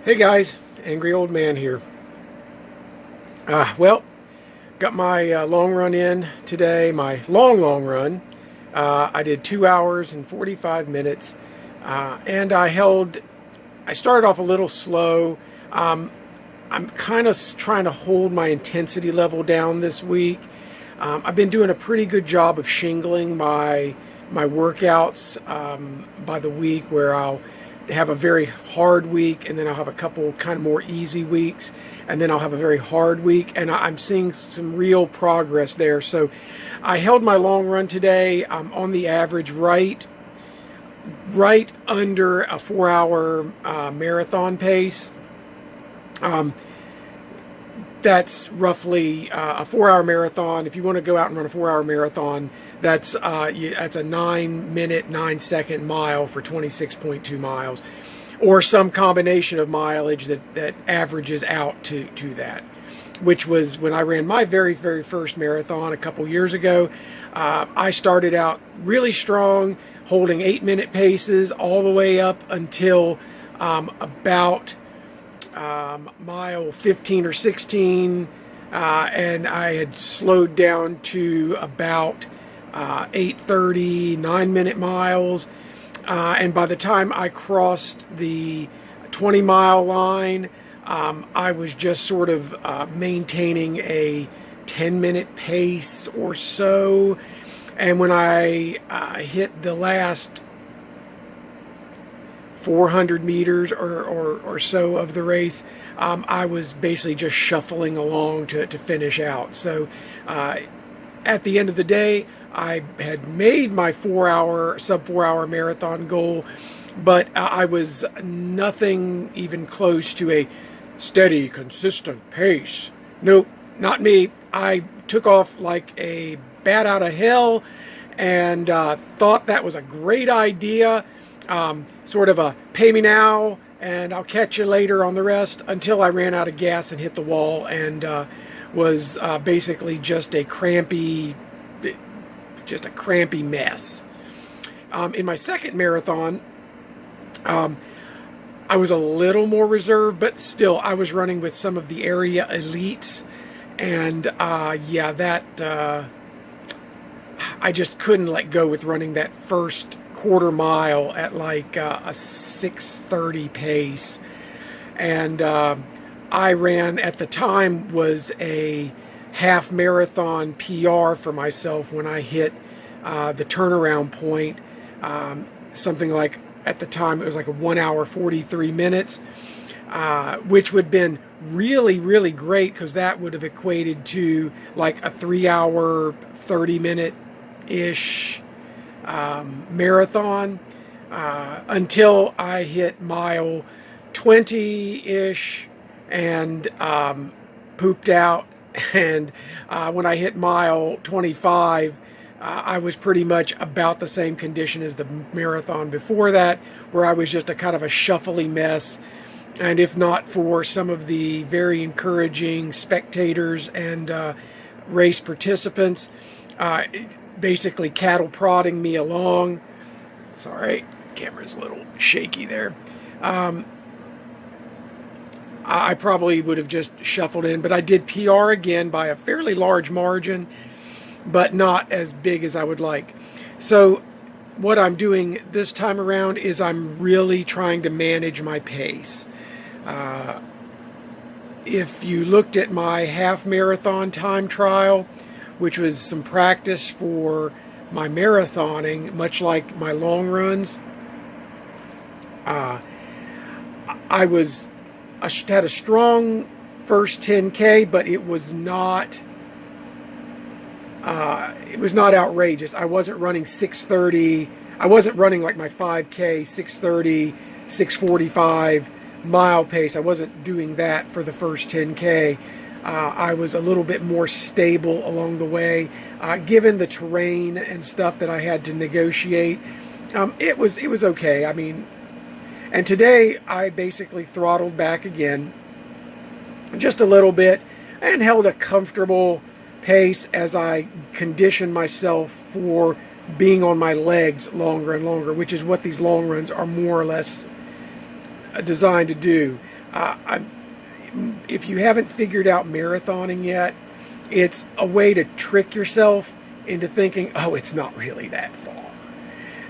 Hey guys, Angry Old Man here. Well, got my long run in today, my long run. I did 2 hours and 45 minutes, and I started off a little slow. Um, I'm kind of trying to hold my intensity level down this week. I've been doing a pretty good job of shingling my workouts by the week, where I'll have a very hard week, and then I'll have a couple kind of more easy weeks, and then I'll have a very hard week, and I'm seeing some real progress there. So I held my long run today. I'm on the average right under a 4 hour marathon pace. That's roughly a 4 hour marathon. If you want to go out and run a 4 hour marathon, that's a 9 minute 9 second mile for 26.2 miles, or some combination of mileage that averages out to that, which was when I ran my very first marathon a couple years ago. I started out really strong, holding 8 minute paces all the way up until about mile 15 or 16, and I had slowed down to about 8:30, 9 minute miles, and by the time I crossed the 20-mile line, I was just sort of maintaining a 10-minute pace or so. And when I hit the last 400 meters or so of the race, I was basically just shuffling along to finish out. So at the end of the day, I had made my sub 4 hour marathon goal, but I was nothing even close to a steady, consistent pace. Nope, not me. I took off like a bat out of hell, and thought that was a great idea. Sort of a pay me now and I'll catch you later on the rest, until I ran out of gas and hit the wall, and was basically just a crampy mess. In my second marathon, I was a little more reserved, but still I was running with some of the area elites, and I just couldn't let go with running that first quarter mile at like a 6:30 pace. And I ran, at the time, was a half marathon PR for myself when I hit the turnaround point. Something like, at the time, it was like a 1 hour 43 minutes, which would have been really great, because that would have equated to like a 3 hour 30 minute ish marathon, until I hit mile 20-ish and pooped out. And when I hit mile 25, I was pretty much about the same condition as the marathon before that, where I was just a kind of a shuffly mess. And if not for some of the very encouraging spectators and race participants, basically cattle prodding me along. Sorry, camera's a little shaky there. I probably would have just shuffled in, but I did PR again by a fairly large margin, but not as big as I would like. So what I'm doing this time around is I'm really trying to manage my pace. If you looked at my half marathon time trial, which was some practice for my marathoning, much like my long runs, I had a strong first 10K, but it was not outrageous. I wasn't running 6:30. I wasn't running like my 5K 6:30, 6:45 mile pace. I wasn't doing that for the first 10K. I was a little bit more stable along the way, given the terrain and stuff that I had to negotiate. It was okay. I mean, and today I basically throttled back again, just a little bit, and held a comfortable pace as I conditioned myself for being on my legs longer and longer, which is what these long runs are more or less designed to do. If you haven't figured out marathoning yet, it's a way to trick yourself into thinking, oh, it's not really that far.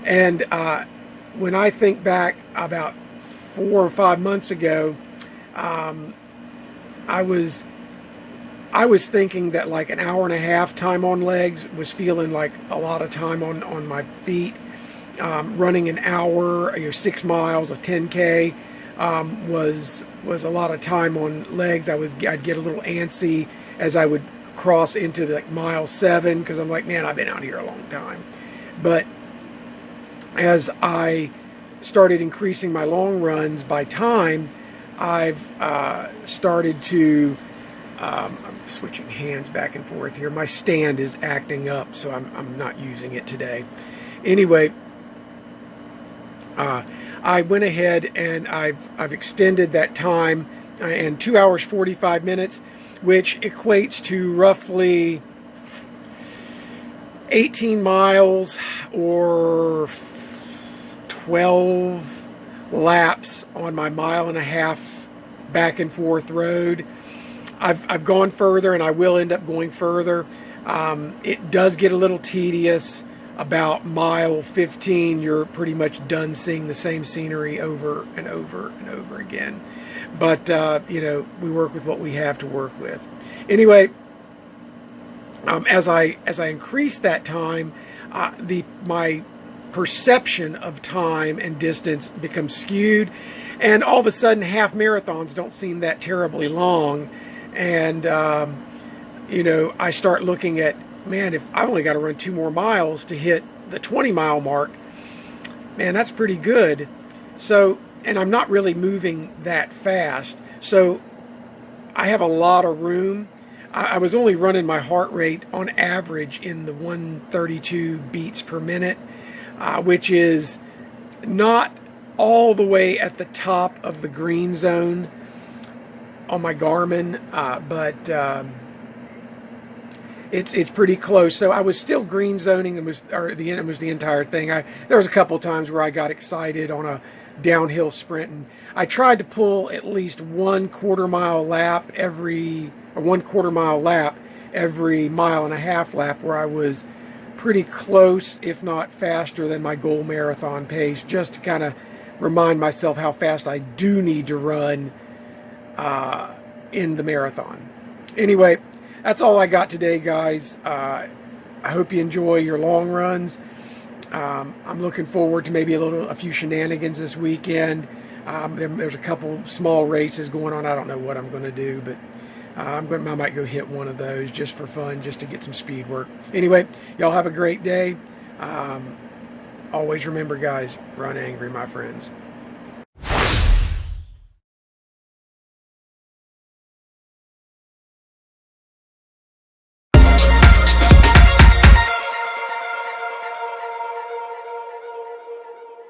And when I think back about 4 or 5 months ago, I was thinking that like an hour and a half time on legs was feeling like a lot of time on my feet. Running an hour, 6 miles of 10K was a lot of time on legs. I'd get a little antsy as I would cross into the mile 7 because I'm like, man, I've been out here a long time. But as I started increasing my long runs by time, I've started to I'm switching hands back and forth here. My stand is acting up, so I'm not using it today. Anyway, I went ahead and I've extended that time and 2 hours 45 minutes, which equates to roughly 18 miles or 12 laps on my 1.5 mile back and forth road. I've gone further, and I will end up going further. It does get a little tedious. About mile 15, you're pretty much done seeing the same scenery over and over and over again. But we work with what we have to work with. Anyway, as I increase that time, my perception of time and distance becomes skewed, and all of a sudden half marathons don't seem that terribly long. And I start looking at, man, if I only got to run 2 more miles to hit the 20-mile mark, man, that's pretty good. So, and I'm not really moving that fast, so I have a lot of room. I was only running my heart rate on average in the 132 beats per minute, which is not all the way at the top of the green zone on my Garmin, but it's pretty close. So I was still green zoning. It was the entire thing. There was a couple of times where I got excited on a downhill sprint, and I tried to pull at least 1/4 mile lap every 1/4 mile and a half lap, where I was pretty close, if not faster than my goal marathon pace, just to kind of remind myself how fast I do need to run in the marathon. Anyway, that's all I got today, guys. I hope you enjoy your long runs. I'm looking forward to maybe a few shenanigans this weekend. There's a couple small races going on. I don't know what I'm going to do, but I might go hit one of those just for fun, just to get some speed work. Anyway, y'all have a great day. Always remember, guys, run angry, my friends.